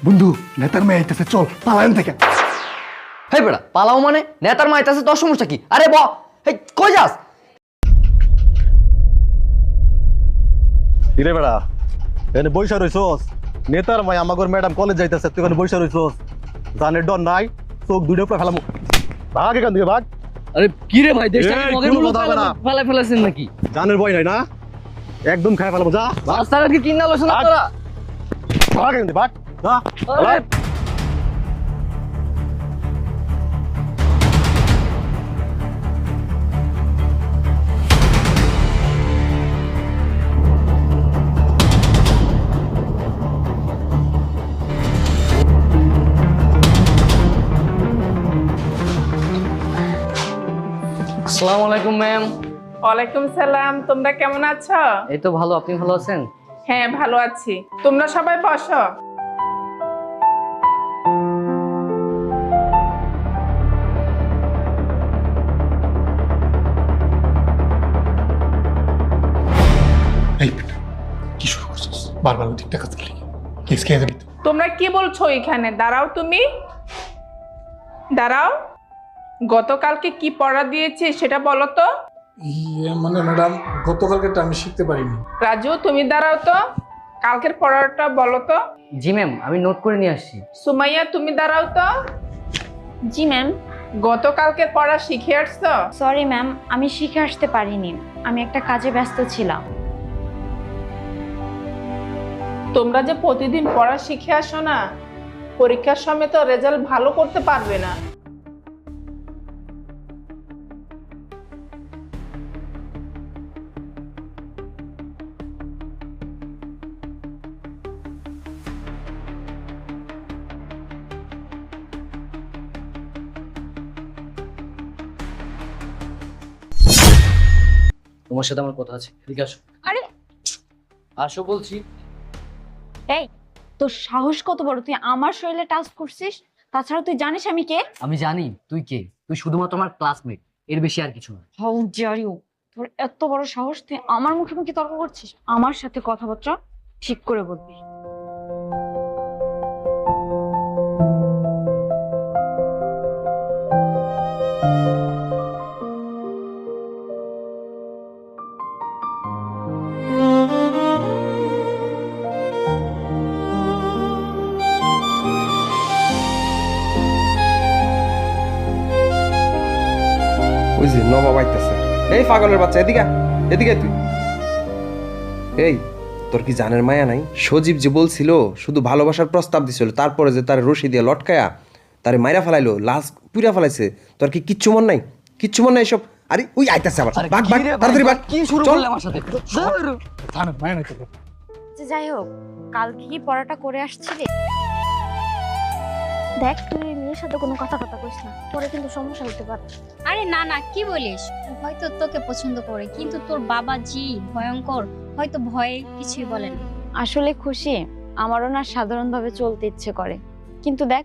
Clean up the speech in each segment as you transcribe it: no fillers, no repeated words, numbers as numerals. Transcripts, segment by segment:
বন্ধু নেতার মেয়ে আইতেছে, চল পালায়ন থেকে। হেই বেড়া, পালাও মানে? নেতার মা আইতাছে, তোর সমস্যা কি? আরে হেই কই যাস? কিরে বেড়া, এখানে বইসা রইছস? নেতার মাই আমাগর ম্যাডাম কলেজ যাইতেছে, তুই এখানে বইসা রইছস? জানের ডর নাই, চোখ দুটো উপরে ফেলাম। ভাগ এখান থেকে ভাগ। আরে কি রে ভাই, দেশটা এই, মগের কোনো মুলুক কথা হবে না। ফেলা ফেলাছেন নাকি? জানের ভয় নাই না? একদম খাই ফেলাম, যা রাস্তার কি কিনা আলোচনা ভাগ। করা? ভাগ এখান থেকে ভাগ, যা। আরে আসসালামু আলাইকুম ম্যাম। ওয়ালাইকুম সালাম। তোমরা কেমন আছো? এই তো ভালো, আপনি ভালো আছেন? হ্যাঁ, ভালো আছি। তোমরা সবাই বসো। এই বেটা, কি শুরু করছিস? বারবার ওই দিকটা কাজ করলি, কেস খেয়ে যাবি তো। তোমরা কি বলছো এখানে? দাঁড়াও, তুমি দাঁড়াও। গতকালকে কি পড়া দিয়েছে সেটা বলো তো। মানে ম্যাডাম, গতকালকেটা আমি শিখতে পারিনি। রাজু, তুমি দাঁড়াও তো, কালকের পড়াটা বলো তো। জি ম্যাম, আমি নোট করে নিয়ে আসছি। সুমাইয়া, তুমি দাঁড়াও তো। জি ম্যাম। গতকালকের পড়া শিখে আসছো? সরি ম্যাম, আমি শিখে আসতে পারিনি, আমি একটা কাজে ব্যস্ত ছিলাম। তোমরা যে প্রতিদিন পড়া শিখে আসো না, পরীক্ষার সময় তো রেজাল্ট ভালো করতে পারবে না। তোমার সাথে আমার কথা আছে, এদিকে আসো। আরে আসো বলছি। এই, তোর সাহস কত বড়, তুই আমার শরীরে টাচ করছিস? তাছাড়া তুই জানিস আমি কে? আমি জানি তুই কে, তুই শুধুমাত্র আমার ক্লাসমেট, এর বেশি আর কিছু না। How dear you! তোর এত বড় সাহস, তুই আমার মুখে মুখে তর্ক করছিস? আমার সাথে কথাবার্তা ঠিক করে বলবি। ওই যে নবাব আইতেছে। এই পাগলের বাচ্চা, এদিকে এদিকে তুই। এই, তোর কি জানের মায়া নাই? সজীব যে বলছিল শুধু ভালোবাসার প্রস্তাব দিছিল, তারপরে যে তার রশি দিয়ে লটকায়া তারে মাইরা ফেলাইলো, লাশ পুইরা ফেলাইছে। তোর কি কিচ্ছু মন নাই? কিচ্ছু মন নাই এসব? আরে ওই আইতাছে আবার, আরে ভাগ কি ভাগ রে ভাই, তাড়াতাড়ি ভাগ। কি শুরু চল। করলে আমার সাথে? থানা মায়া নাই তো। আচ্ছা, যাই হোক, কালকে কি পড়াটা করে আসছিলি? দেখ, তুই মেয়ের সাথে কোনো কথা কইস না, পরে কিন্তু সমস্যা হতে পারে। আরে না না, কি বলিস? ও হয়তো তোকে পছন্দ করে, কিন্তু তোর বাবা জি ভয়ঙ্কর, হয়তো ভয়ে কিছুই বলে না। আসলে খুশি, আমারও না সাধারণভাবে চলতে ইচ্ছে করে, কিন্তু দেখ,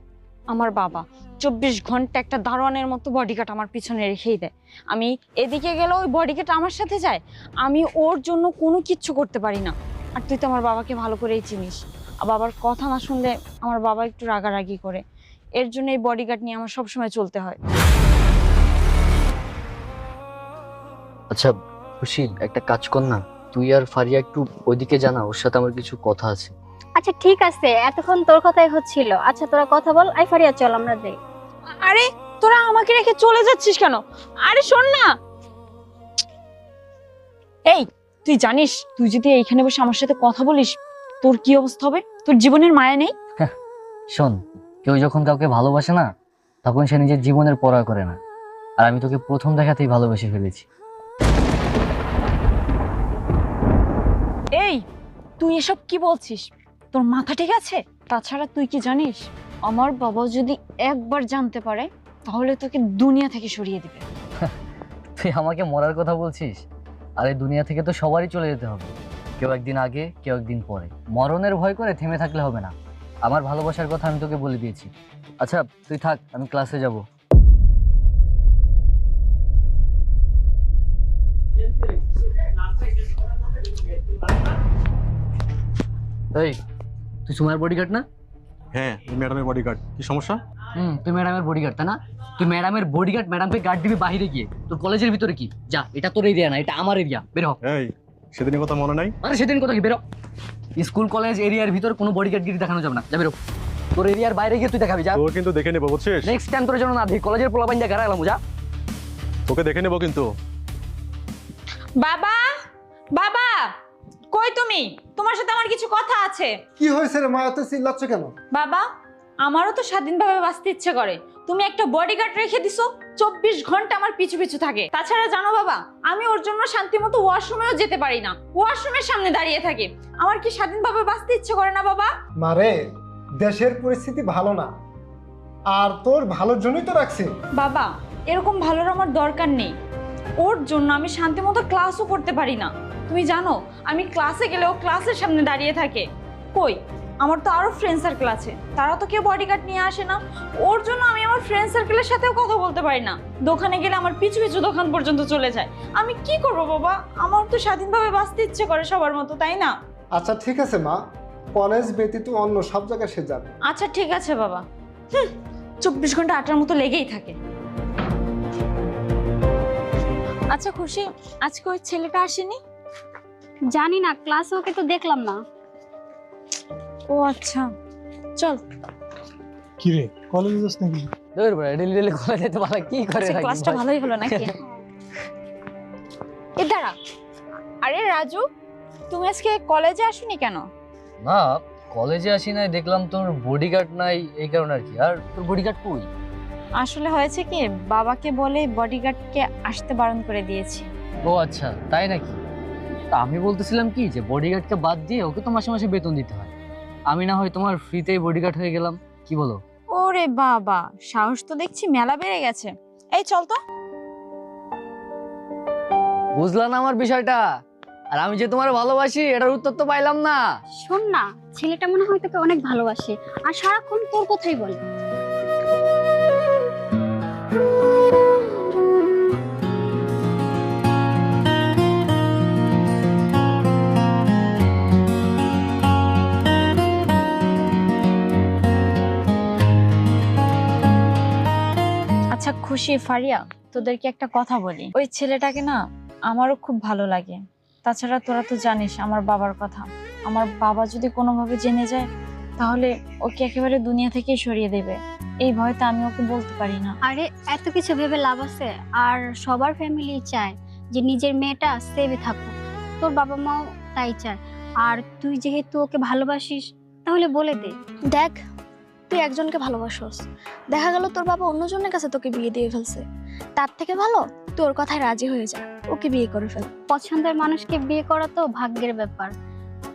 আমার বাবা 24 ঘন্টা একটা দারোয়ানের মতো বডিগার্ড আমার পিছনে রেখেই দেয়। আমি এদিকে গেলে ওই বডিগার্ড আমার সাথে যায়, আমি ওর জন্য কোনো কিচ্ছু করতে পারি না। আর তুই তো আমার বাবাকে ভালো করেই চিনিস, আর বাবার কথা না শুনলে আমার বাবা একটু রাগারাগি করে, এর জন্য এই বডিগার্ড নিয়ে আমার সবসময় চলতে হয়। আচ্ছা খুশি, একটা কাজ কর না, তুই আর ফারিয়া একটু ওইদিকে জানা, ওর সাথে আমার কিছু কথা আছে। আচ্ছা ঠিক আছে, এতক্ষণ তোর কথাই হচ্ছিল। আচ্ছা তোরা কথা বল, আই ফারিয়া চল আমরা যাই। আরে তোরা আমাকে রেখে চলে যাচ্ছিস কেন? আরে শোন না, এই তুই জানিস তুই যদি এইখানে বসে আমার সাথে কথা বলিস তোর কি অবস্থা হবে? তোর জীবনের মায়া নেই? শোন, কেউ যখন কাউকে ভালোবাসে না, তখন সে নিজের জীবনের পরোয়া করে না। আর আমি তোকে প্রথম দেখাতেই ভালোবেসে ফেলেছি। এই তুই এসব কি বলছিস? তোর মাথা ঠিক আছে? তাছাড়া তুই কি জানিস, আমার বাবা যদি একবার জানতে পারে তাহলে তোকে দুনিয়া থেকে সরিয়ে দিবে। তুই আমাকে মরার কথা বলছিস? আরে দুনিয়া থেকে তো সবারই চলে যেতে হবে, কেউ একদিন আগে, কেউ একদিন পরে। মরণের ভয় করে থেমে থাকলে হবে না। আমার ভালোবাসার কথা আমি তোকে বলে দিয়েছি। আচ্ছা তুই থাক, আমি ক্লাসে যাব। এই, তুই সুমাইয়ের বডিগার্ড না? হ্যাঁ এই ম্যাডামের বডিগার্ড, কি সমস্যা? তুই ম্যাডামের বডিগার্ড তাই না? তুই ম্যাডামের বডিগার্ড, ম্যাডামকে গার্ড দিবি বাইরে গিয়ে। তোর কলেজের ভিতরে কি? যা, এটা তোর এরিয়া না, এটা আমার এরিয়া, বের হ। এই সেদিনের কথা মনে নাই? আরে সেদিন কথা কি, বেরো। স্কুল কলেজ এরিয়ার ভিতর কোনো বডিগার্ডগিরি দেখানো যাবে না, যা বেরো। তোর এরিয়ার বাইরে গিয়ে তুই দেখাবি, যা। তোর কিন্তু দেখে নেবো বুঝছিস? নেক্সট টাইম তোর জন্য না দেখি কলেজের পোলাপাইন যা গাড়া এলাম, যা। তোকে দেখে নেবো কিন্তু। বাবা, বাবা, কই তুমি? তোমার সাথে আমার কিছু কথা আছে। কি হয়েছে রে মা, এত চিল্লাচ্ছ কেন? বাবা, আমারও তো স্বাধীনভাবে বাঁচতে ইচ্ছে করে। তুমি একটা বডিগার্ড রেখে দিছো, 24 ঘন্টা আমার পিছু পিছু থাকে। তাছাড়া জানো বাবা, আমি ওর জন্য শান্তি মতো ওয়াশরুমেও যেতে পারি না, ওয়াশরুমের সামনে দাঁড়িয়ে থাকে। আমার কি স্বাধীনভাবে বাঁচতে ইচ্ছে করে না বাবা? মারে, দেশের পরিস্থিতি ভালো না, আর তোর ভালোর জন্যই তো রাখছি। বাবা, এরকম ভালোর আমার দরকার নেই। ওর জন্য আমি শান্তি মতো ক্লাসও করতে পারি না। তুমি জানো, আমি ক্লাসে গেলেও ক্লাসের সামনে দাঁড়িয়ে থাকে। কই, আমার তো আরো ফ্রেন্ড সার্কেল আছে, তারা তো কেউ বডিগার্ড নিয়ে আসে না। ওর জন্য আমি আমার ফ্রেন্ড সার্কেলের সাথেও কথা বলতে পারি না। দোকানে গেলে আমার পিছু পিছু দোকান পর্যন্ত চলে যায়। আমি কি করব বাবা? আমার তো স্বাধীনভাবে বাঁচতে ইচ্ছে করে সবার মতো, তাই না? আচ্ছা ঠিক আছে মা, কলেজ ব্যতীত অন্য সব জায়গায় সে যাবে। আচ্ছা ঠিক আছে বাবা। 24 ঘন্টা আটার মতো লেগেই থাকে। আচ্ছা খুশি, আজকে ওই ছেলেটা আসেনি? জানি না, ক্লাসে ওকে তো দেখলাম না। ও আচ্ছা, চল। কি রে, কলেজে যাস নাকি? দূর বড়, ডেলি ডেলি কলেজ যেতে ভালো কি করে আজকে রাখবি ক্লাসটা ভাই? ভালোই হলো নাকি? এ দাঁড়া, আরে রাজু, তুমি আজকে কলেজে আসোনি কেন? না, কলেজে আসি নাই, দেখলাম তোর বডিগার্ড নাই, এই কারণে আর কি। আর তোর বডিগার্ড কই? আসলে হয়েছে কি, বাবাকে বলে বডিগার্ডকে আসতে বারণ করে দিয়েছি। ও আচ্ছা, তাই নাকি? তা আমি বলতেছিলাম কি, যে বডিগার্ডকে বাদ দিয়ে ওকে তো মাসে মাসে বেতন দিতে হয়। আমি না হয় তোমার ফ্রিতেই বডিগার্ড হয়ে গেলাম, কি বলো? ওরে বাবা, সাহস তো দেখছি মেলা বেড়ে গেছে। এই চল তো। বুঝলাম না আমার বিষয়টা। আর আমি যে তোমার ভালোবাসি এটার উত্তর তো পাইলাম না। শোন না, ছেলেটা মনে হয় তোকে অনেক ভালোবাসে আর সারাক্ষণ তোর কথাই বলে। আচ্ছা খুশি, ফারিয়া, তোদেরকে একটা কথা বলি। ওই ছেলেটাকে না আমারও খুব ভালো লাগে। তাছাড়া তোরা তো জানিস আমার বাবার কথা। আমার বাবা যদি কোনোভাবে জেনে যায়, তাহলে ওকে একেবারে দুনিয়া থেকেই সরিয়ে দেবে। এই ভয়তে আমি ওকে বলতে পারি না। আরে এত কিছু ভেবে লাভ আছে? আর সবার ফ্যামিলি চায় যে নিজের মেয়েটা সেভে থাকুক, তোর বাবা মাও তাই চায়। আর তুই যেহেতু ওকে ভালোবাসিস, তাহলে বলে দে। দেখ, তুই একজনকে ভালোবাসোস, দেখা গেল তোর বাবা অন্যজনের কাছে তোকে বিয়ে দিয়ে ফেলছে। তার থেকে ভালো তোর কথায় রাজি হয়ে যা, ওকে বিয়ে করে ফেল। পছন্দের মানুষকে বিয়ে করা তো ভাগ্যের ব্যাপার।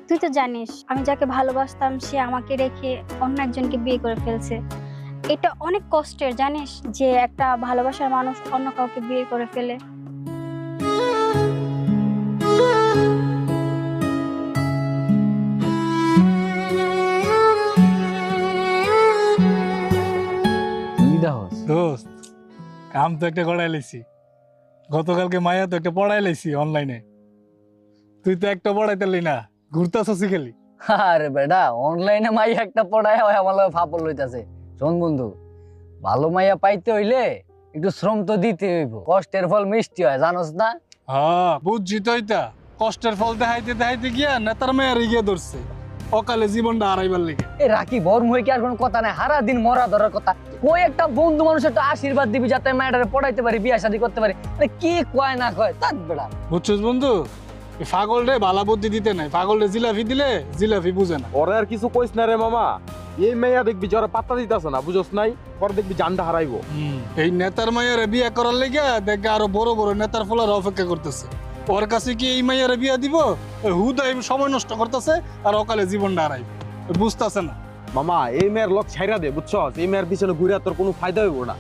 তুই তো জানিস আমি যাকে ভালোবাসতাম সে আমাকে রেখে অন্য একজনকে বিয়ে করে ফেলছে। এটা অনেক কষ্টের, জানিস, যে একটা ভালোবাসার মানুষ অন্য কাউকে বিয়ে করে ফেলে। দোস্ত, কাম তো একটা করাই লাইছি। গতকালকে মায়া তো একটা পড়াই লাইছি অনলাইনে। তুই তো একটা পড়াইতে না, ঘুরতাছস খালি। আরে বেটা, অনলাইনে মাইয়া একটা পড়ায় হয় আমার লগে ফাপল লইতাছে। শোন বন্ধু, ভালো মাইয়া পাইতে হইলে একটু শ্রম তো দিতে হইব। কষ্টের ফল মিষ্টি হয়, জানোস না? হ্যাঁ বুঝছি তো, এটা কষ্টের ফল দেখাইতে দেখাইতে গিয়া নেতার মেয়ের গিয়ে ধরছে অকালে জীবনটা হারাইবার লেগে। এই রাখি বর্ম হয়ে কি আর কোনো কথা নাই? সারা দিন মরা ধরার কথা। ওই একটা বন্ধু মানুষ একটা আশীর্বাদ দিবি যাতে মায়ের পড়াইতে পারি, বিয়া শাদী করতে পারি। কি কয় না কয় তার বেড়া। বুঝছিস বন্ধু, পাগল রে ভালা বুদ্ধি দিতে নাই, পাগল রে জিলাপি দিলে জিলাপি বুঝে না। ওরে আর কিছু কইস না রে মামা, এই মেয়া দেখবি যারা পাত্তা দিতেছে না, বুঝছ নাই, পরে দেখবি জানটা হারাইবো। এই নেতার মায়ের বিয়ে করার লেগে দেখবে আরো বড় বড় নেতার ফলার অপেক্ষা করতেছে। ওর কাছে কি এই মাইয়ারে বিয়া দিব? হুদাই সময় নষ্ট করতেছে আর অকালে জীবনটা হারাইব, বুঝতেছে না। মামা এই মেয়ের লক ছাইরা দে, বুঝছ? এই মেয়ের পিছনে ঘুরে তোর কোনো ফায়দা হইব না।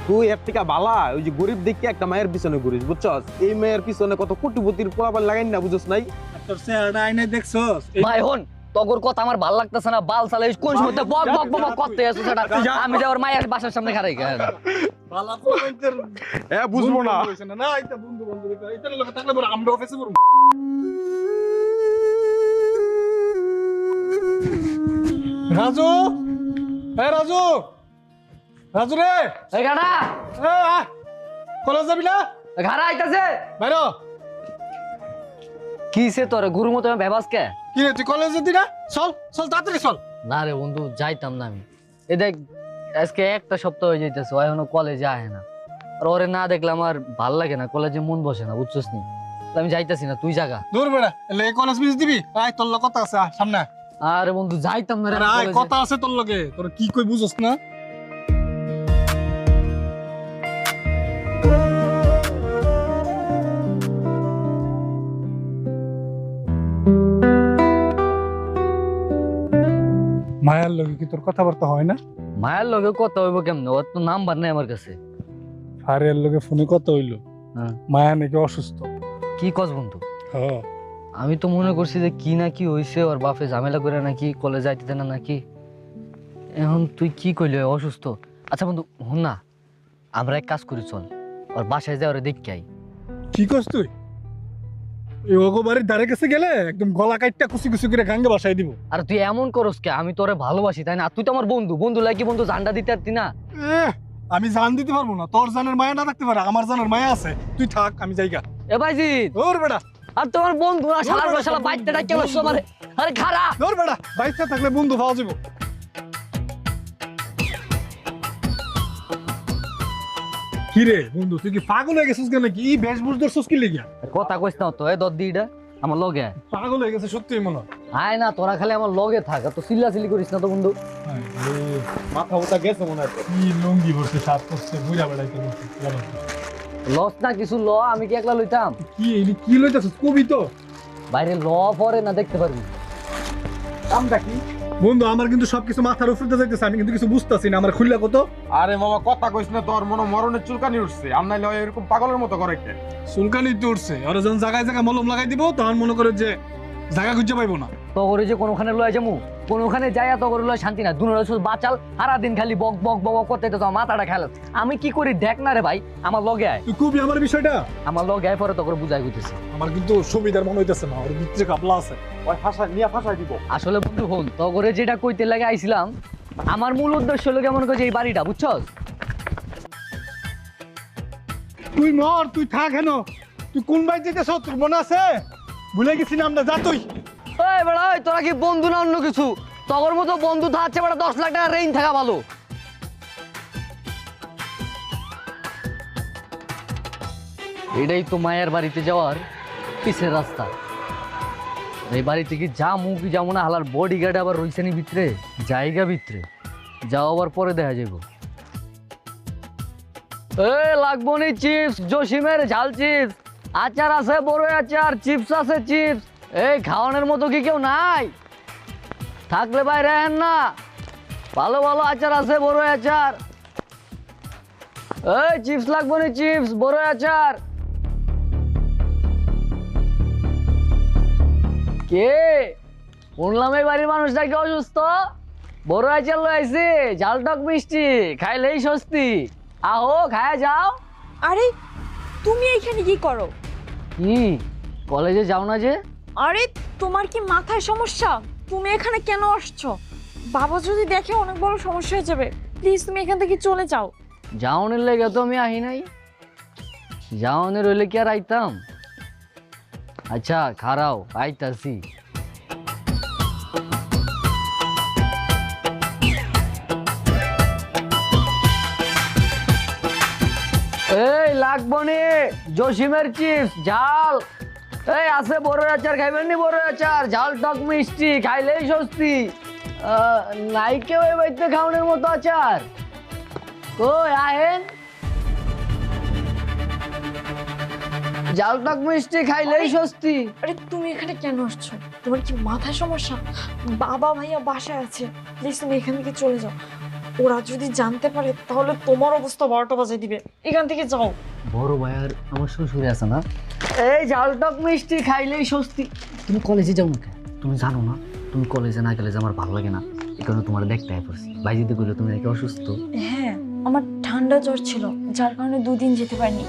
তুই এর থেকে বালা ওই যে গরিব দেখে একটা মায়ের পিছনে ঘুরিস, বুঝছ? এই মেয়ের পিছনে কত কোটিপতির পোলাপান লাগাই না, বুঝছ নাই? তোর চেহারাটা আইনে দেখছস? ভাই হন, তগর কথা আমার ভাল লাগতেছে না। বাল সালে কোন সময় বক বক বক করতে আসছ সেটা আমি যে ওর মায়ের বাসার সামনে খাড়াই গেল। বালা পয়েন্টের বুঝবো না। না এটা বন্ধু বন্ধু এটা লোক থাকলে বড় আমরা অফিসে বড়। রাজু, এই রাজু, রাজু রে, এই গাড়া কলেজ যাবি না? ঘাড়া আইতাছে। বাইরো। কিসে তোর গুরুর মতো ভেবাস কে? কি রে তুই কলেজ যেতি না? চল চল তাড়াতাড়ি চল। না রে বন্ধু, যাইতাম না আমি। এ দেখ, আজকে একটা সপ্তাহ হয়ে যাইতেছে, ও এখনো কলেজে আহে না। আর ওরে না দেখলে আমার ভাল লাগে না, কলেজে মন বসে না, বুঝছস নি? আমি যাইতাছি না, তুই জাগা। দূর বেড়া, এলে কলেজ মিস দিবি? আয় তোর লগে কথা আছে, আয় সামনে আয়। আরে বন্ধু যাইতাম না রে আরে আয়, কলেজে। কথা আছে তোর লগে, তোর কি কই বুঝছস না? মায়ার লগে কি তোর কথাবার্তা হয় না? মায়ের লগে কথা হইব কেমনে? ওর তো নাম্বার নেই আমার কাছে। ফারিয়ার লগে ফোনে কথা হইলো, হ্যাঁ। মায়া নাকি অসুস্থ। কি কস বন্ধু? হ্যাঁ। আমি তো মনে করছি যে কি না কি হইছে, ওর বাপে ঝামেলা করে নাকি কলেজ যাইতে না নাকি। এখন তুই কি কইলি ও অসুস্থ? আচ্ছা বন্ধু হুন না, আমরা এক কাজ করি, চল ওর বাসায় যাই, ওরে দেখি আই। কি করছ তুই? এই ওগো বাড়ির ধারে কাছে গেলে একদম গলা কাটটা কুচি কুচি করে গাঙ্গে বাসায় দিব। আর তুই এমন করস কে? আমি তোরে ভালোবাসি তাই না? আর তুই তো আমার বন্ধু, বন্ধু লাগি বন্ধু জান্ডা দিতে পারতি না? আমি জান দিতে পারবো না, তোর জানের মায়া না থাকতে পারে, আমার জানের মায়া আছে। তুই থাক, আমি যাইগা। এ ভাইজিৎ, ওর বেটা, আর তোমার বন্ধু না, শালার বেটা, শালা তোর বাইতে বন্ধু, ডাকে বসছো বন্ধু। আমারে। আরে খারা ওর বেটা, বাইতে থাকলে বন্ধু পাওয়া যাবো। কি রে বন্ধু, তুই কি পাগল হয়ে গেছিস কেন? কি বেশভূষ ধরছিস কি লেগিয়া? কথা কইস না তো, এ দদ্দিটা আমার লগে আয়। পাগল হয়ে গেছে সত্যি মনে হয়। আয় না, তোরা খালি আমার লগে থাক, আর তো চিল্লাচিল্লি করিস না তো বন্ধু। মাথা উঠা গেছে মনে হয়। কি লুঙ্গি ভরছে, সাত করছে, বুঝা বেড়াইতে বলছে। লস না কিছু ল, আমি কি একলা লইতাম? কি এলি কি লইতাছিস? কবি তো বাইরে ল পরে না দেখতে পারবি। কামটা কি? বন্ধু আমার কিন্তু সবকিছু মাথার উপরে যাইতেছে, আমি কিন্তু কিছু বুঝতাছি না। আমার খুললা কত? আরে মামা কথা কইস না, তোর মনে মরণের চুলকানি উঠছে। আমনাই লয় এরকম পাগলের মতো করে কে? চুলকানি তো উঠছে, আর যখন জায়গায় জায়গায় মলম লাগাই দিব তখন মনে করে যে জায়গা খুঁজে পাইবো না। তগরে যে কোনখানে লয় যামু, কোনখানে যাইয়া তগরে লয় শান্তি না। দুনো শুধু বাচাল, সারা দিন খালি বক বক বক করতে তো মাথাটা খেলা। আমি কি করি দেখ না রে ভাই, আমার লগে আয়। তুই খুবই আমার বিষয়টা আমার লগে আয়, পরে তগরে বুঝাই হইতেছে। আমার কিন্তু সুবিধার মনে হইতেছে না, ওর ভিতরে কাবলা আছে। ওই ফাঁসা নিয়া ফাঁসাই দিব। আসলে বন্ধু হন, তগরে যেটা কইতে লাগে আইছিলাম, আমার মূল উদ্দেশ্য হলো কেমন করে এই বাড়িটা, বুঝছস? তুই মর, তুই থাক হেন। তুই কোন বাড়ি যেতেছ তোর মনে আছে? ভুলে গেছি না আমরা, যা তুই। এই বেড়া, ওই তোরা কি বন্ধু না অন্য কিছু? তগর মতো বন্ধু থাকছে বেড়া, 10 লাখ টাকা রেঞ্জ থাকা ভালো। এটাই তো মায়ের বাড়িতে যাওয়ার পিছের রাস্তা। এই বাড়ি থেকে যামু কি যাবো না, হালার বডি গার্ড আবার রইছে নি ভিতরে, জায়গা ভিতরে যাও, আবার পরে দেখা যাবো। এই লাগবো নি চিপস, জসিমের ঝাল চিপস, আচার আছে বড় আচার, চিপস আছে চিপস। এই খাওয়ানোর মতো কি কেউ নাই? থাকলে বাইরে আহেন না, ভালো ভালো আচার আছে, বড় আচার। এই চিপস লাগবো নি চিপস, বড় আচার। কে শুনলাম এই বাড়ির মানুষটা কি অসুস্থ? বড় আচার লই আইছি, ঝাল টক মিষ্টি, খাইলেই স্বস্তি। আহো খায়া যাও। আরে তুমি এইখানে কি করো? কি কলেজে যাও না যে? আরে তোমার কি মাথায় সমস্যা? তুমি এখানে কেন আসছো? বাবা যদি দেখে অনেক বড় সমস্যা হয়ে যাবে। প্লিজ তুমি এখান থেকে চলে যাও। যাওনের লেগে তো আমি আহি নাই, যাওনের হইলে কি আর আইতাম? আচ্ছা খারাও, আইতাছি। এই লাগবো নি জসিমের চিপস ঝাল। এই আছে বড় আচার, খাইবেন নি বড় আচার, ঝাল টক মিষ্টি, খাইলেই স্বস্তি। নাই কেউ এই বাড়িতে খাওয়ানোর মতো আচার? কই আহেন, ঝাল টক মিষ্টি খাইলেই স্বস্তি। আরে তুমি এখানে কেন আসছো? তোমার কি মাথায় সমস্যা? বাবা ভাইয়া বাসায় আছে, প্লিজ তুমি এখান থেকে চলে যাও। ওরা যদি জানতে পারে তাহলে তোমার অবস্থা 12টা বাজে দিবে। এখান থেকে যাও। বড় ভাইয়ার আমার শ্বশুরে আছে না, এই ঝাল টক মিষ্টি খাইলেই স্বস্তি। তুমি কলেজে যাও না কেন? তুমি জানো না তুমি কলেজে না গেলে যে আমার ভালো লাগে না, এই কারণে তোমার দেখতে আয় পড়ছি। ভাই যদি বললো তুমি নাকি অসুস্থ। হ্যাঁ, আমার ঠান্ডা জ্বর ছিল, যার কারণে 2 দিন যেতে পারিনি।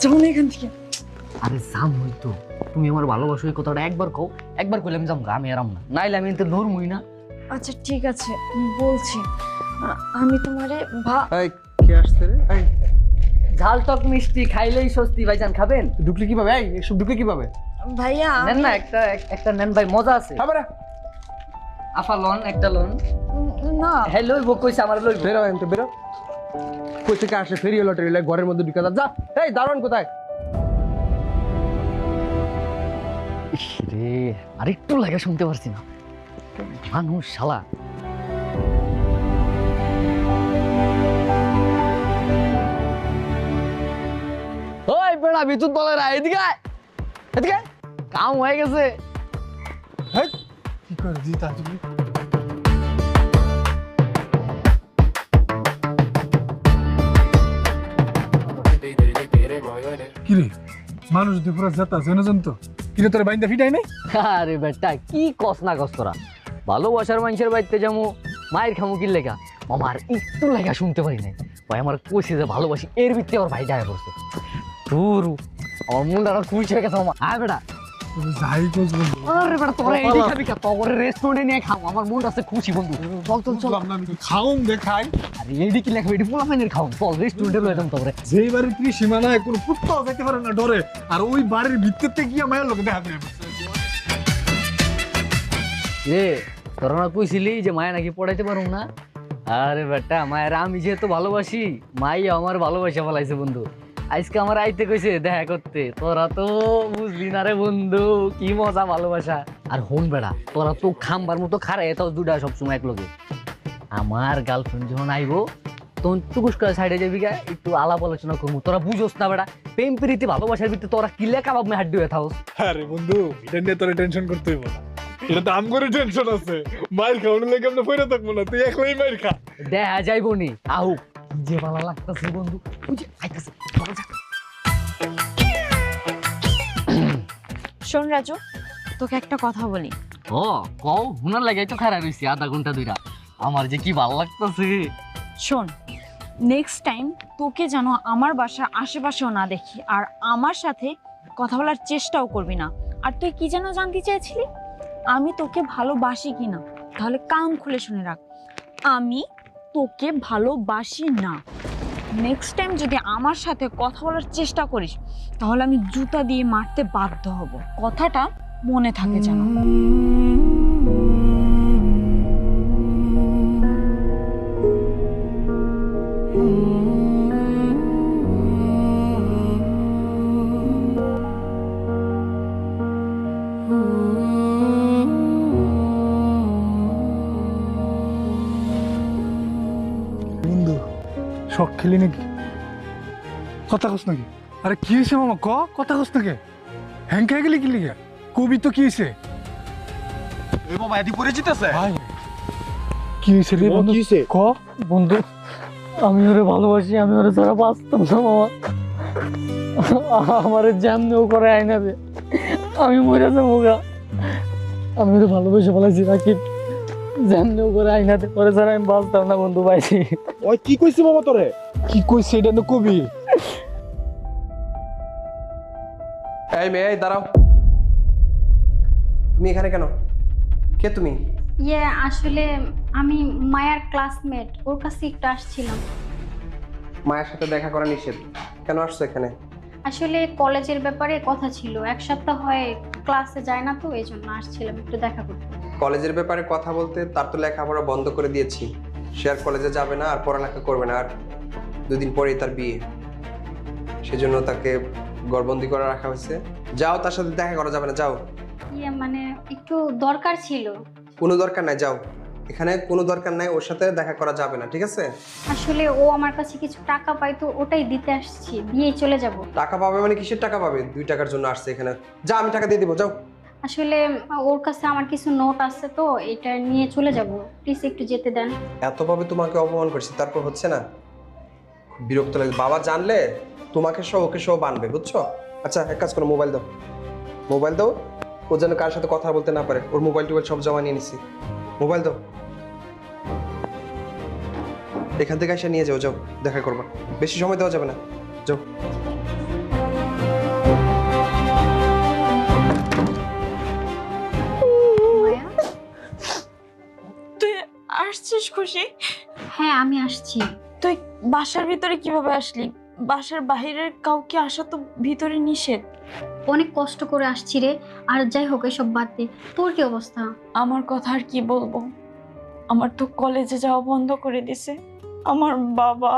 যাও না এখান থেকে। আরে যাম হইতো, তুমি আমার ভালোবাসো এই কথাটা একবার কও, একবার কইলে আমি যাম, আমি আরাম না, নাইলে আমি এতে ধরমই না। আচ্ছা ঠিক আছে, বলছি। আমি তোমারে এই কে আসছে রে? এই ঝাল টক মিষ্টি খাইলেই স্বস্তি ভাইজান, খাবেন? ঢুকলি কিভাবে? এই এসব ঢুকলি কিভাবে? ভাইয়া নেন না, একটা নেন ভাই, মজা আছে। খাবে না? আফা লোন, একটা লোন। না হ্যাঁ লইব, কইছে আমার লইব। বেরো এনতে বেরো। কই থেকে আসে ফেরি লটারি লাই ঘরের মধ্যে ঢুকে যা। এই দারোয়ান কোথায়? রে আরেকটু লাগে শুনতে পারছি না, মানুষ শালা। ওই বেড়া বিদ্যুৎ বলে না, এদিকে আয়, এদিকে আয়। কাম হয়ে গেছে। হেই, কি করে দিই তা তুমি? কিরে মানুষ দিয়ে পুরো জেতা জেনেছেন তো? কিরে তোর বাইন্দা ফিটাই নাই? আরে বেটা কি কস না কস তোরা, ভালোবাসার মানুষের বাড়িতে যাবো মায়ের খামু কি লেখা, আমার একটু লেখা শুনতে পারি নাই। ভাই আমার কইছে যে ভালোবাসি, এর ভিত্তি আমার ভাই যায় পড়ছে। তোর আমার মনটা খুশি হয়ে গেছে। আমার আয় বেটা, তুমি যাই কোস বন্ধু। আরে বেটা তোরা এদিকে খাবি কা? তোর রেস্টুরেন্টে নিয়ে খাও, আমার মনটা আছে খুশি বন্ধু। চল চল চল। বুঝলাম না, আমি তো খাউম দেখাই। আরে এইদিকে লেখা, এটি পোলা ফাইনের খাও, চল রেস্টুরেন্টে লয়ে যাম। তোরে যেই বাড়ির কি সীমানায় কোনো কুত্তাও যেতে পারে না ডরে, আর ওই বাড়ির ভিতরতে গিয়ে মায়ের লোকে দেখা দেবে। রে তোরা না কইছিলি যে মায়া নাকি পড়াইতে পারুম না? আরে বেটা মায়ের আমি যেহেতু ভালোবাসি, মাই আমার ভালোবাসা ফেলাইছে বন্ধু। আজকে আমার আইতে কইছে দেখা করতে, তোরা তো বুঝলি না রে বন্ধু কি মজা ভালোবাসা। আর হন বেড়া, তোরা তো খাম্বার মতো খারাই তো দুটা সবসময় এক লগে। আমার গার্লফ্রেন্ড যখন আইবো তখন টুকুস করে সাইডে যাবি গা, একটু আলাপ আলোচনা করবো। তোরা বুঝোস না বেড়া, প্রেম প্রীতি ভালোবাসার ভিতরে তোরা কিলে কাবাব মে হাড্ডি হয়ে থাকস। আরে বন্ধু, এটা নিয়ে তোর টেনশন করতে হইব না, এটা তো আমগরে টেনশন আছে। মায়ের খাওয়ানোর লেগে আমরা ফেরে থাকবো না, তুই একলাই মায়ের খা। দেখা যাইবো নি আহু, কি যে ভালো লাগতেছে বন্ধু। বুঝে আইতাছে, চল যা। শোন রাজু, তোকে একটা কথা বলি। ও কও, হুনার লাগাই তো খারাপ হইছি আধা ঘন্টা দুইটা, আমার যে কি ভালো লাগতেছে। শোন, নেক্সট টাইম তোকে যেন আমার বাসার আশেপাশেও না দেখি, আর আমার সাথে কথা বলার চেষ্টাও করবি না। আর তুই কি যেন জানতে চেয়েছিলি, আমি তোকে ভালোবাসি কিনা? তাহলে কান খুলে শুনে রাখ, আমি তোকে ভালোবাসি না। নেক্সট টাইম যদি আমার সাথে কথা বলার চেষ্টা করিস তাহলে আমি জুতা দিয়ে মারতে বাধ্য হব। কথাটা মনে থাকে যেন। বন্ধু শখ খেলি নাকি? কথা কস নাকি? আরে কি হয়েছে মামা, ক কথা কস নাকি? হ্যাং খেয়ে গেলি কি লিগে? কবি তো কি হয়েছে? এ বাবা এদি পড়ে জিতেছে। ভাই কি হয়েছে রে বন্ধু? কি হয়েছে? ক বন্ধু আমি ওরে ভালোবাসি, আমি ওরে ছাড়া বাঁচতাম না মামা। আমার জামনেও করে আইনা দে, আমি মরে যাবো গা। আমি ওরে ভালোবেসে ফেলাইছি নাকি, জামনেও করে আইনা দে, ওরে ছাড়া আমি বাঁচতাম না বন্ধু পাইছি। ওই কি কইছে মামা তোরে? কি কইছে এটা তো কবি? এই মেয়ে, এই দাঁড়াও। তুমি এখানে কেন? কে তুমি? ইয়ে আসলে আমি মায়ার ক্লাসমেট, ওর কাছে একটু আসছিলাম। মায়ের সাথে দেখা করা নিষেধ, কেন আসছো এখানে? আসলে কলেজের ব্যাপারে কথা ছিল, এক সপ্তাহ হয় ক্লাসে যায় না, তো এই জন্য আসছিলাম একটু দেখা করতে। কলেজের ব্যাপারে কথা বলতে, তার তো লেখাপড়া বন্ধ করে দিয়েছি। সে আর কলেজে যাবে না, আর পড়ালেখা করবে না, আর দুদিন পরেই তার বিয়ে। সেজন্য তাকে গড়বন্দি করে রাখা হয়েছে। যাও, তার সাথে দেখা করা যাবে না, যাও। ইয়ে মানে একটু দরকার ছিল। কোনো দরকার নাই, যাও। এখানে কোনো দরকার নাই, ওর সাথে দেখা করা যাবে না, ঠিক আছে? আসলে ও আমার কাছে কিছু টাকা পায়, তো ওটাই দিতে আসছি, দিয়ে চলে যাব। টাকা পাবে মানে কিসের টাকা পাবে? 2 টাকার জন্য আসছে এখানে। যা, আমি টাকা দিয়ে দিব, যাও। আসলে ওর কাছে আমার কিছু নোট আছে, তো এটা নিয়ে চলে যাব, প্লিজ একটু যেতে দেন। এতভাবে তোমাকে অপমান করছি, তারপর হচ্ছে না? খুব বিরক্ত লাগে। বাবা জানলে তোমাকে সহ ওকে সহ বানবে, বুঝছো? আচ্ছা এক কাজ করো, মোবাইল দাও, মোবাইল দাও। ও যেন কার সাথে কথা বলতে না পারে। ওর মোবাইল টোবাইল সব জমা নিয়ে নিছি। মোবাইল দাও। এখান থেকে এসে নিয়ে যাও, যাও দেখা করবা। বেশি সময় দেওয়া যাবে না, যাও। তুই আসছিস খুশি? হ্যাঁ আমি আসছি। তুই বাসার ভিতরে কিভাবে আসলি? বাসার বাহিরের কাউকে আসা তো ভিতরে নিষেধ। অনেক কষ্ট করে আসছি রে। আর যাই হোক এসব বাদ দে, তোর কি অবস্থা? আমার কথা আর কি বলবো, আমার তো কলেজে যাওয়া বন্ধ করে দিছে। আমার বাবা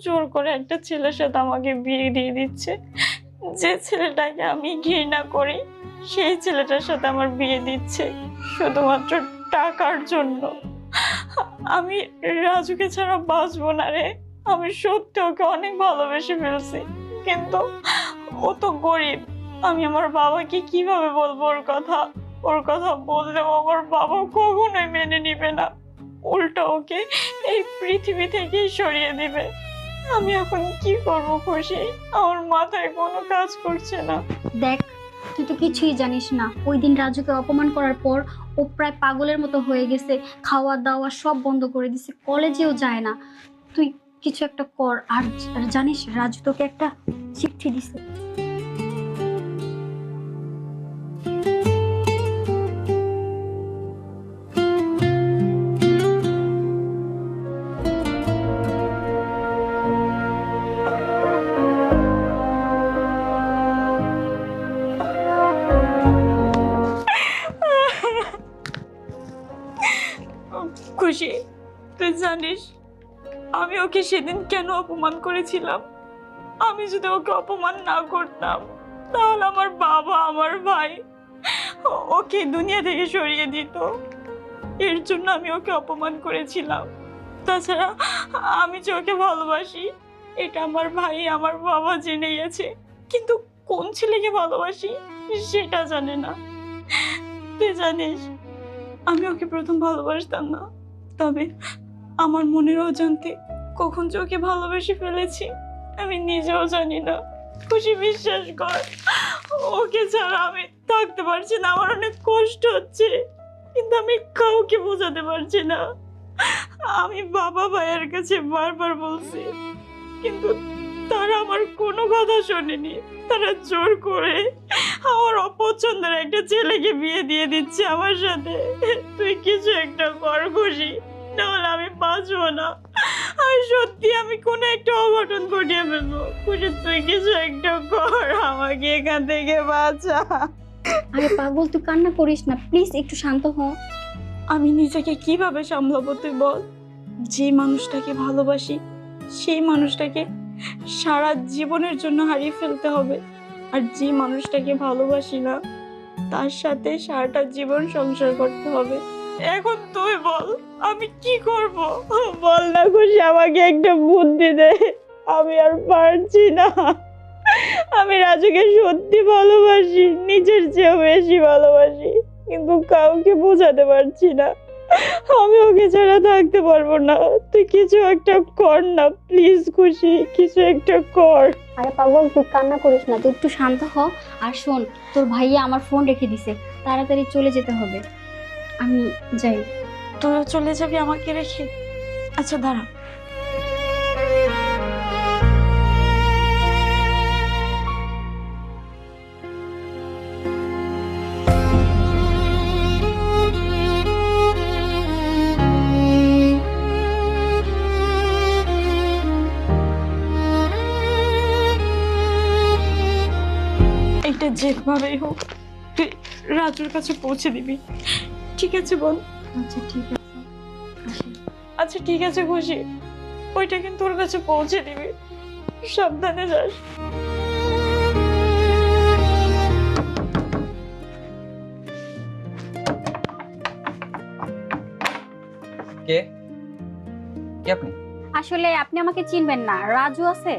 জোর করে একটা ছেলের সাথে আমাকে বিয়ে দিয়ে দিচ্ছে। যে ছেলেটাকে আমি ঘৃণা করি সেই ছেলেটার সাথে আমার বিয়ে দিচ্ছে শুধুমাত্র টাকার জন্য। আমি রাজুকে ছাড়া বাঁচবো না রে। আমি সত্যি ওকে অনেক ভালোবেসে ফেলছি, কিন্তু ও তো গরিব। আমি আমার বাবাকে কিভাবে বলবো ওর কথা? ওর কথা বললেও আমার বাবা কখনোই মেনে নিবে না, উল্টো ওকে এই পৃথিবী থেকেই সরিয়ে দিবে। আমি এখন কি করব খুশি? আমার মাথায় কোনো কাজ করছে না। দেখ, তুই তো কিছুই জানিস না। ওই দিন রাজুকে অপমান করার পর ও প্রায় পাগলের মতো হয়ে গেছে। খাওয়া দাওয়া সব বন্ধ করে দিছে, কলেজেও যায় না। তুই কিছু একটা কর। আর জানিস রাজু তোকে একটা চিঠি দিছে। খুশি, তুই জানিস আমি ওকে সেদিন কেন অপমান করেছিলাম? আমি যদি ওকে অপমান না করতাম তাহলে আমার বাবা, আমার ভাই ওকে দুনিয়া থেকে সরিয়ে দিত। এর জন্য আমি ওকে অপমান করেছিলাম। তাছাড়া আমি যে ওকে ভালোবাসি এটা আমার ভাই, আমার বাবা জেনে গেছে, কিন্তু কোন ছেলেকে ভালোবাসি সেটা জানে না। তুই জানিস আমি ওকে প্রথম ভালোবাসতাম না, তবে আমার মনের অজান্তে কখন যে ওকে ভালোবেসে ফেলেছি আমি নিজেও জানি না। খুশি, বিশ্বাস কর, ওকে ছাড়া আমি থাকতে পারছি না। আমার অনেক কষ্ট হচ্ছে, কিন্তু আমি কাউকে বোঝাতে পারছি না। আমি বাবা ভাইয়ের কাছে বারবার বলছি, কিন্তু তারা আমার কোনো কথা শোনেনি। তারা জোর করে আমার অপছন্দের একটা ছেলেকে বিয়ে দিয়ে দিচ্ছে আমার সাথে। তুই কিছু একটা কর খুশি, নাহলে আমি বাঁচবো না। আমি সত্যি আমি কোনো একটা অঘটন ঘটিয়ে ফেলবো। খুশি, তুই কিছু একটা কর, আমাকে এখান থেকে বাঁচা। আরে পাগল, তুই কান্না করিস না, প্লিজ একটু শান্ত হ। আমি নিজেকে কিভাবে সামলাবো তুই বল? যে মানুষটাকে ভালোবাসি সেই মানুষটাকে সারা জীবনের জন্য হারিয়ে ফেলতে হবে, আর যে মানুষটাকে ভালোবাসি না তার সাথে সারাটা জীবন সংসার করতে হবে। এখন তুই বল আমি কি করব? বল না খুশি, আমাকে একটা বুদ্ধি দে। আমি আর পারছি না। আমি রাজুকে সত্যি ভালোবাসি, নিজের চেয়েও বেশি ভালোবাসি, কিন্তু কাউকে বোঝাতে পারছি না। আমি ওকে ছাড়া থাকতে পারবো না। তুই কিছু একটা কর না প্লিজ খুশি, কিছু একটা কর। আরে পাগল, তুই কান্না করিস না, তুই একটু শান্ত হ। আর শোন, তোর ভাইয়া আমার ফোন রেখে দিছে, তাড়াতাড়ি চলে যেতে হবে। আমি যাই। তুইও চলে যাবি আমাকে রেখে? আচ্ছা দাঁড়া। এটা যেভাবেই হোক তুই রাজুর কাছে পৌঁছে দিবি, ঠিক আছে বল? আচ্ছা ঠিক আছে, আসি। আচ্ছা ঠিক আছে খুশি, ওইটা কিন্তু ওর কাছে পৌঁছে দিবি। সাবধানে যাস। কে কে আপনি? আসলে আপনি আমাকে চিনবেন না, রাজু আছে।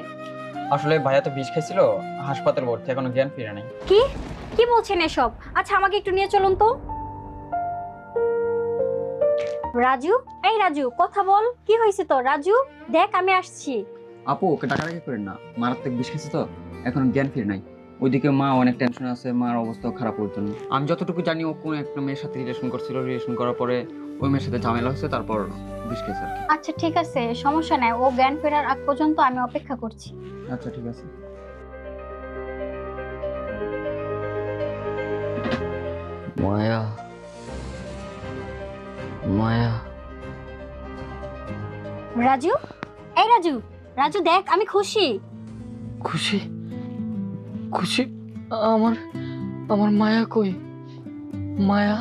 আসলে ভাইয়া তো বিষ খাইছিল, হাসপাতাল ভর্তি, এখনো জ্ঞান ফিরে নাই। কি কি বলছেন এসব? আচ্ছা আমাকে একটু নিয়ে চলুন তো। রাজু, এই রাজু কথা বল, কি হয়েছে তো? রাজু দেখ আমি আসছি। আপু ওকে ডাকাডাকি করেন না, মারাত্মক বিষ খেয়েছে তো, এখনো জ্ঞান ফিরে নাই। ওইদিকে মা অনেক টেনশন আছে, মার অবস্থা খারাপ ওর জন্য। আমি যতটুকু জানি ও কোন একটা মেয়ের সাথে রিলেশন করছিল, রিলেশন করার পরে ওই মেয়ের সাথে ঝামেলা হয়েছে, তারপর বিষ খেয়েছে আর কি। আচ্ছা ঠিক আছে, সমস্যা নাই, ও জ্ঞান ফেরার আগ পর্যন্ত আমি অপেক্ষা করছি। আচ্ছা ঠিক আছে। মায়া, মায়া। রাজু, এই রাজু, রাজু দেখ আমি খুশি। খুশি? খুশি? আমার আমার মায়া কই? মায়া?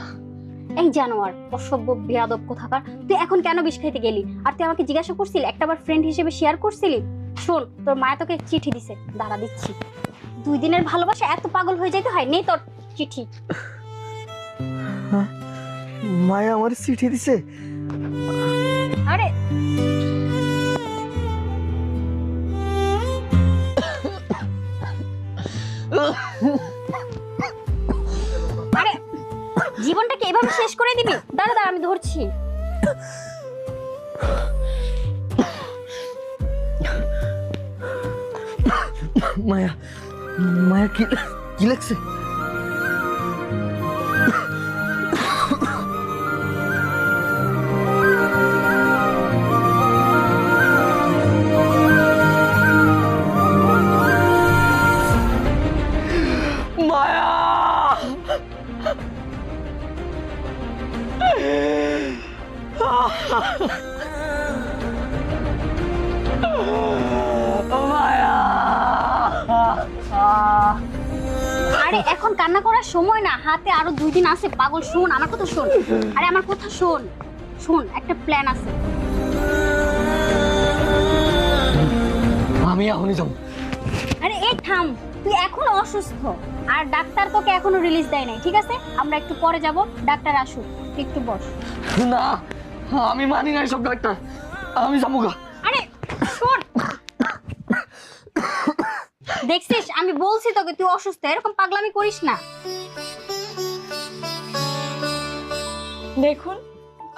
এই জানোয়ার, অসভ্য বেয়াদব কোথাকার, তুই এখন কেন বিষ খাইতে গেলি? আর তুই আমাকে জিজ্ঞাসা করছিলি, একটাবার ফ্রেন্ড হিসেবে শেয়ার করছিলি? শোন, তোর মায়া তোকে চিঠি দিছে, দাঁড়া দিচ্ছি। 2 দিনের ভালোবাসা এত পাগল হয়ে যেতে হয়? নেই তোর চিঠি। মায়া আমার চিঠি দিছে? আরে আরে জীবনটাকে এভাবে শেষ করে দিবি? দাঁড়া দাঁড়া, আমি ধরছি। মায়া, মায়া কি কি লাগছে? আরে এখন কান্না করার সময় না, হাতে আরো 2 দিন আছে। পাগল, শোন আমার কথা শোন। আরে আমার কথা শোন, শোন একটা প্ল্যান আছে। আমি এখনই যাবো। আরে এই থাম, তুই এখনো অসুস্থ আর ডাক্তার তোকে এখনো রিলিজ দেয় নাই, ঠিক আছে? আমরা একটু পরে যাব, ডাক্তার আসুক, তুই একটু বস। না, আমি মানি না সব ডাক্তার, আমি যাবো গা। আরে শোন, দেখছিস আমি বলছি তোকে তুই অসুস্থ, এরকম পাগলামি করিস না। দেখুন,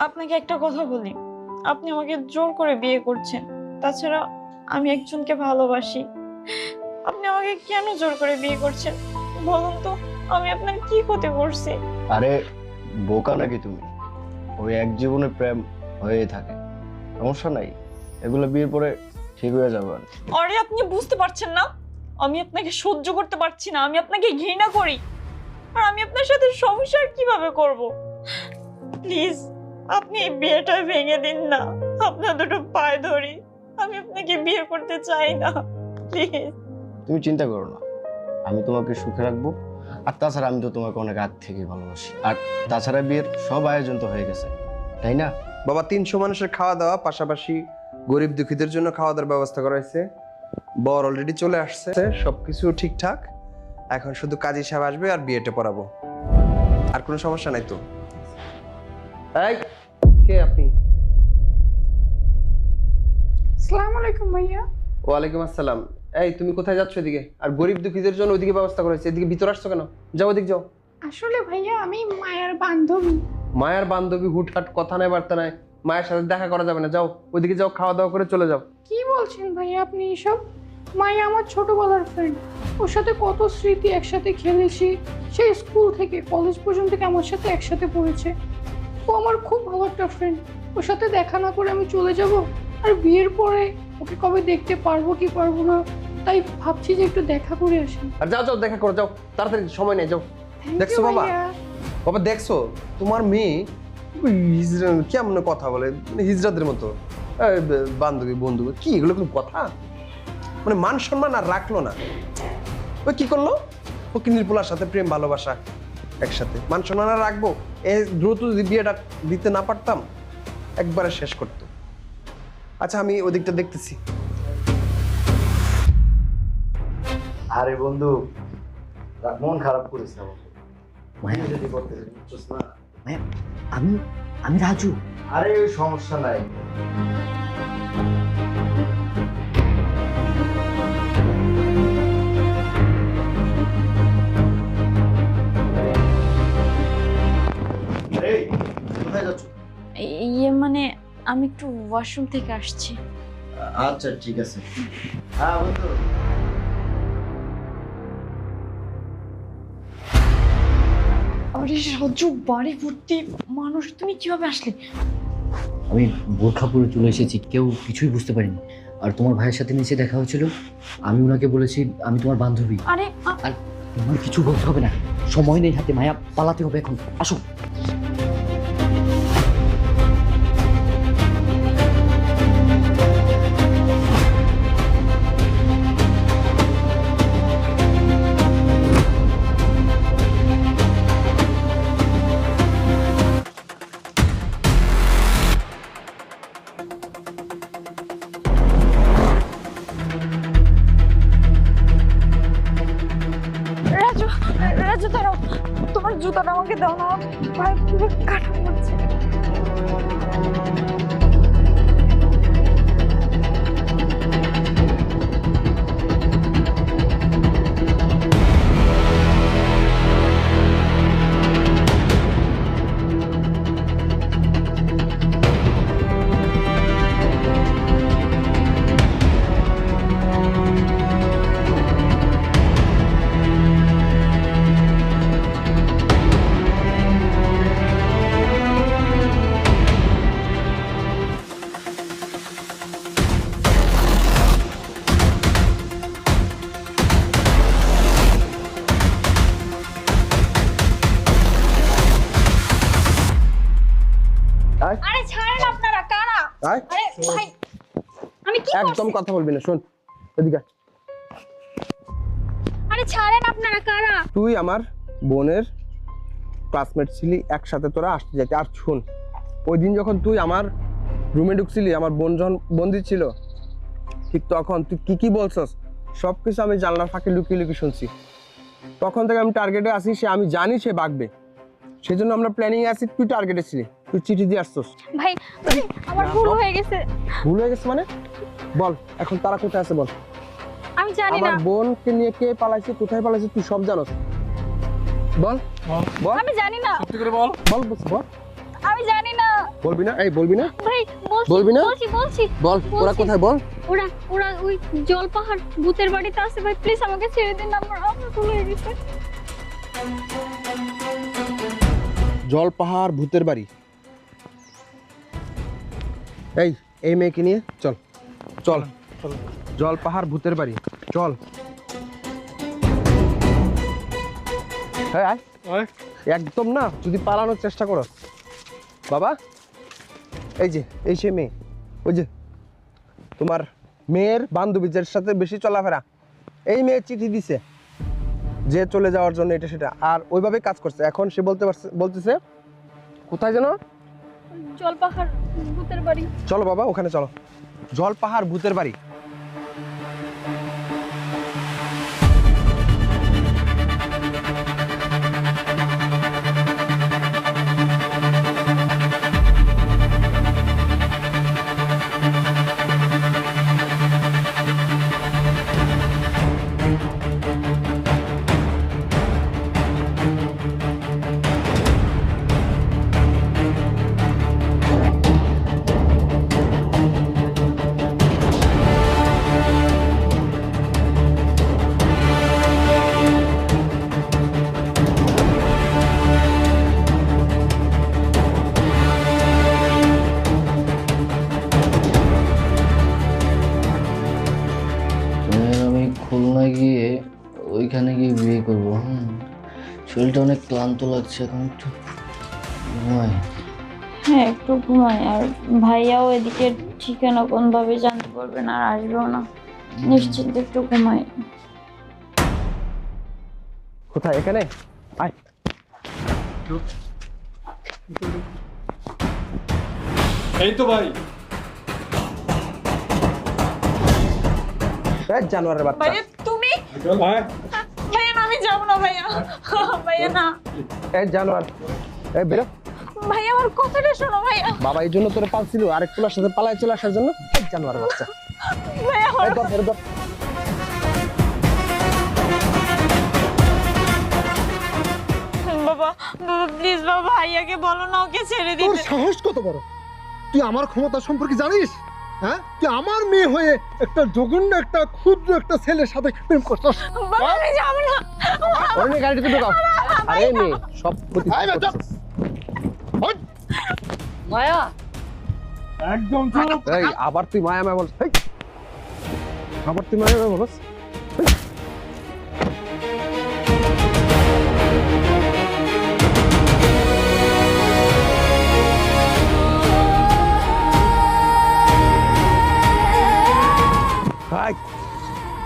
আপনাকে একটা কথা বলি, আপনি আমাকে জোর করে বিয়ে করছেন। তাছাড়া আমি একজনকে ভালোবাসি। আপনি আমাকে কেন জোর করে বিয়ে করছেন বলুন তো? আমি আপনার কি ক্ষতি করছি? আরে বোকা নাকি তুমি? ওই এক জীবনে প্রেম হয়েই থাকে, সমস্যা নাই, এগুলো বিয়ের পরে ঠিক হয়ে যাবে। আরে আপনি বুঝতে পারছেন না, আমি আপনাকে সহ্য করতে পারছি না, আমি আপনাকে ঘৃণা করি। আর আমি আপনার সাথে সংসার কিভাবে করব? প্লিজ আপনি এই বিয়েটা ভেঙে দিন না, আপনার দুটো পায়ে ধরি, আমি আপনাকে বিয়ে করতে চাই না, প্লিজ। তুমি চিন্তা করো না, আমি তোমাকে সুখে রাখবো। আর তাছাড়া আমি তো তোমাকে অনেক আগ থেকে ভালোবাসি। আর তাছাড়া বিয়ের সব আয়োজন তো হয়ে গেছে, তাই না? বাবা 300 মানুষের খাওয়া দাওয়া, পাশাপাশি গরিব দুঃখীদের জন্য খাওয়া দাওয়ার ব্যবস্থা করা হয়েছে। বর অলরেডি চলে আসছে, সবকিছু ঠিকঠাক। এখন শুধু কাজী সাহেব আসবে আর বিয়েটা পড়াবো, আর কোনো সমস্যা নাই তো? এই কে আপনি? আসসালামু আলাইকুম ভাইয়া। ওয়ালাইকুম আসসালাম। এই তুমি কোথায় যাচ্ছ? এদিকে। আর গরিব দুঃখীদের জন্য ওইদিকে ব্যবস্থা করা হয়েছে, এদিকে ভিতরে আসছো কেন? যাও ওদিকে যাও। আসলে ভাইয়া আমি মায়ের বান্ধবী। মায়ের বান্ধবী? হুটহাট কথা নাই বার্তা নাই, মায়ের সাথে দেখা করা যাবে না। যাও ওইদিকে যাও, খাওয়া দাওয়া করে চলে যাও। কি বলছেন ভাইয়া আপনি এসব? মায়া আমার ছোটবেলার ফ্রেন্ড, ওর সাথে কত স্মৃতি একসাথে খেলেছি। সেই স্কুল থেকে কলেজ পর্যন্ত আমার সাথে একসাথে পড়েছে। ও আমার খুব ভালো একটা ফ্রেন্ড, ওর সাথে দেখা না করে আমি চলে যাব? আর বিয়ের পরে ওকে কবে দেখতে পারবো কি পারবো না, তাই ভাবছি যে একটু দেখা করে আসি। আর যাও যাও, দেখা করো, যাও তাড়াতাড়ি, সময় নেই, যাও। দেখছো বাবা, বাবা দেখছো তোমার মেয়ে কেমন কথা বলে, মানে হিজড়াদের মতো। বান্ধবী বন্ধু কি এগুলো কোনো কথা? মানে মান সম্মান আর রাখলো না। ওই কি করলো? ও কি নীলপোলার সাথে প্রেম ভালোবাসা একসাথে, মান সম্মান আর রাখবো? দ্রুত যদি বিয়েটা দিতে না পারতাম একবারে শেষ করতো। আচ্ছা আমি ওদিকটা দেখতেছি। আরে বন্ধু, মন খারাপ করিস না বন্ধু। মায়া যদি করতে বুঝছস না। মায়া, আমি রাজু। আরে সমস্যা নাই। এই কোথায় যাচ্ছ? ইয়ে মানে আমি একটু ওয়াশরুম থেকে আসছি। আচ্ছা ঠিক আছে। হ্যাঁ বন্ধু। আরে রাজু, বাড়ি ভর্তি মানুষ, তুমি কিভাবে আসলে? আমি বোরখা পরে চলে এসেছি, কেউ কিছুই বুঝতে পারিনি। আর তোমার ভাইয়ের সাথে নিচে দেখা হয়েছিল, আমি ওনাকে বলেছি আমি তোমার বান্ধবী। আরে আর তোমার কিছু বলতে হবে না, সময় নেই হাতে। মায়া, পালাতে হবে এখন, আসো। জুতা নাও, তোমার জুতাটা আমাকে দাও না, আমার পায়ে পুরো কাটা পড়ছে। আরে ছাড়েন আপনারা, কারা? আয় আরে ভাই, আমি কি একদম করছি? কথা বলবি না, শোন এদিকে আয়। আরে ছাড়েন আপনারা, কারা? তুই আমার বোনের ক্লাসমেট ছিলি, একসাথে তোরা আসতে যাইতে। আর শোন, ওই দিন যখন তুই আমার রুমে ঢুকছিলি, আমার বোন যখন বন্দি ছিল, ঠিক তখন তুই কি কি বলছস সব কিছু আমি জানলার ফাঁকে লুকিয়ে লুকিয়ে শুনছি। তখন থেকে আমি টার্গেটে আসি, সে আমি জানি সে বাগবে, সেজন্য আমরা প্ল্যানিং এ আছি। তুই টার্গেটে ছিলি, তুই চিঠি দিয়ে আসছস। ভাই ভাই, আমার ভুল হয়ে গেছে। ভুল হয়ে গেছে মানে? বল এখন তারা কোথায় আছে বল। আমি জানি না, আমার বোনকে নিয়ে কে পালাইছে, কোথায় পালাইছে তুই সব জানোস। বল বল, আমি জানি না, সত্যি করে বল। বল বল। আমি জানি না বলবি না? এই বলবি না? ভাই, বলছি বলবি না? বলছি বলছি বল ওরা বলছি। কোথায় বল। ওরা ওরা ওই জলপাহাড় ভূতের বাড়িতে আছে। ভাই প্লিজ আমাকে ছেড়ে দিন, আমার ভুল হয়ে গেছে। জলপাহাড় ভূতের বাড়ি। এই এই মেয়েকে নিয়ে চল চল, জলপাহাড় ভূতের বাড়ি চল। আয় আয়। একদম না, যদি পালানোর চেষ্টা করো বাবা। এই যে এই সে মেয়ে, ওই যে তোমার মেয়ের বান্ধবীদের সাথে বেশি চলাফেরা, এই মেয়ে চিঠি দিছে যে চলে যাওয়ার জন্য, এটা সেটা, আর ওইভাবে কাজ করছে। এখন সে বলতেছে কোথায় যেন জলপাহাড় ভূতের বাড়ি। চলো বাবা ওখানে চলো, জলপাহাড় ভূতের বাড়ি। আমি খুলনা গিয়ে ওইখানে গিয়ে বিয়ে করবো। শরীরটা অনেক ক্লান্ত লাগছে, এখন একটু ঘুমাই। হ্যাঁ একটু ঘুমাই, আর ভাইয়াও এদিকে ঠিকানা কোনভাবে জানতে পারবে না, আর আসবেও না, নিশ্চিন্তে একটু ঘুমাই। কোথায়? এখানে আয়। এই তো ভাই। এই জানোয়ারের বাচ্চা। ভাইয়া তুমি? আয়। ভাইয়া না, আমি যাবো না ভাইয়া, ভাইয়া না। এই জানোয়ার, এই বেরো। ভাইয়া আমার কথাটা শোনো ভাইয়া। বাবা এই জন্য তোরে পালছিল, আরেক পোলার সাথে পালায় চলে আসার জন্য। এই জানোয়ারের বাচ্চা। ভাইয়া আমার এই ধর, ধর, ধর। বাবা, বাবা প্লিজ বাবা, ভাইয়াকে বলো না ওকে ছেড়ে তোর দিতে। সাহস কত বড়? তুই আমার ক্ষমতা সম্পর্কে জানিস? হ্যাঁ, তুই আমার মেয়ে হয়ে একটা জঘন্য, একটা ক্ষুদ্র একটা ছেলের সাথে প্রেম করছিস। বাবা আমি যাবো না। ওরে নিয়ে গাড়িতে ঢুকাও। আরে মেয়ে সব প্রতি আয় বাচ্চা। মায়া, একদম চুপ। এই আবার তুই মায়া মায়া বল। এই, আবার তুই মায়া মায়া বলস। এই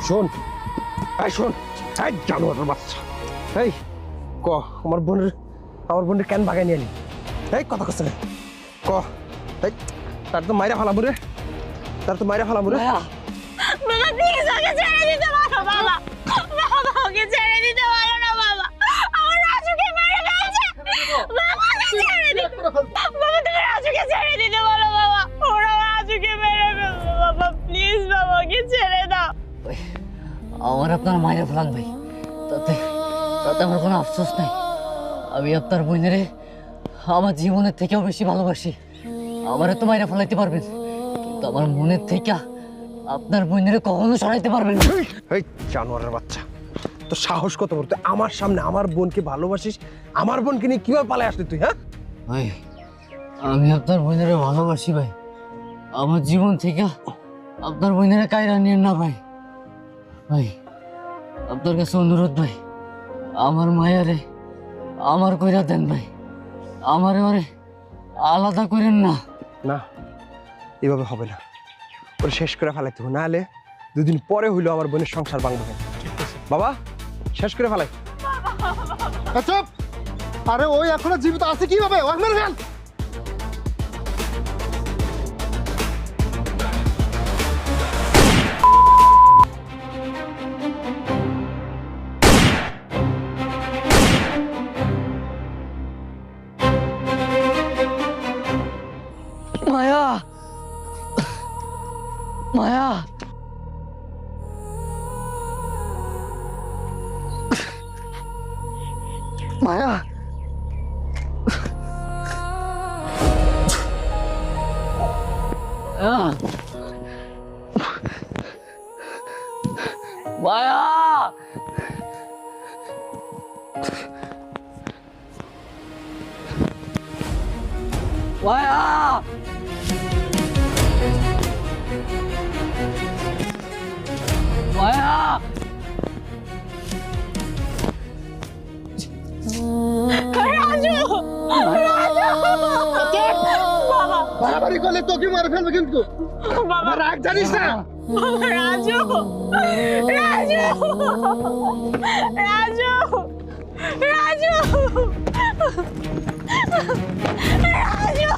শোন, এই শোন, এই জানোয়ারের বাচ্চা। এই ক আমার বোনের কেন বাগায় নিয়ে আনি? এই কথা কচ্ছে না ক। এই তার তো মাইরা ফালাবো রে, তার তো মাইরা ফালাবো রে। বাবা প্লিজ ওকে ছেড়ে দিতে পারো বাবা, বাবা ওকে ছেড়ে দিতে পারো না বাবা, আপনার মায়ের ফেলান ভাই, তাতে তাতে আমার কোনো আফসোস নাই। আমি আপনার বোনেরে আমার জীবনের থেকেও বেশি ভালোবাসি। আমারে তো মায়েরা ফেলাইতে পারবেন, কিন্তু আমার মনের থেকে আপনার বোনেরে কখনো সরাইতে পারবেন না। এই জানোয়ারের বাচ্চা, তো সাহস কত বড়, তুই আমার সামনে আমার বোনকে ভালোবাসিস, আমার বোনকে নিয়ে কিভাবে পালায় আসলি তুই? হ্যাঁ ভাই, আমি আপনার বোনেরে ভালোবাসি ভাই। আমার জীবন থেকে আপনার বোনেরে কায়রা নিয়েন না ভাই। ভাই, আপনার কাছে অনুরোধ ভাই, আমার মায়ারে আমার কইরা দেন ভাই। আমারে ওরে আলাদা করেন না। না, এভাবে হবে না, ওরে শেষ করে ফেলাইতে হবে, নাহলে দুদিন পরে হইলো আমার বোনের সংসার ভাঙবে। বাবা, শেষ করে ফেলাই। চুপ! আরে ওই এখনো জীবিত আছে কিভাবে? ওই মেরে ফেল! মায়া, মায়া, মায়া, মায়া, মায়া, মায়া, বাড়াবাড়ি করলে তোকে মারে ফেলবে কিন্তু। বাবা রাগ জানিস না? রাজু, রাজু, রাজু, রাজু, রাজু,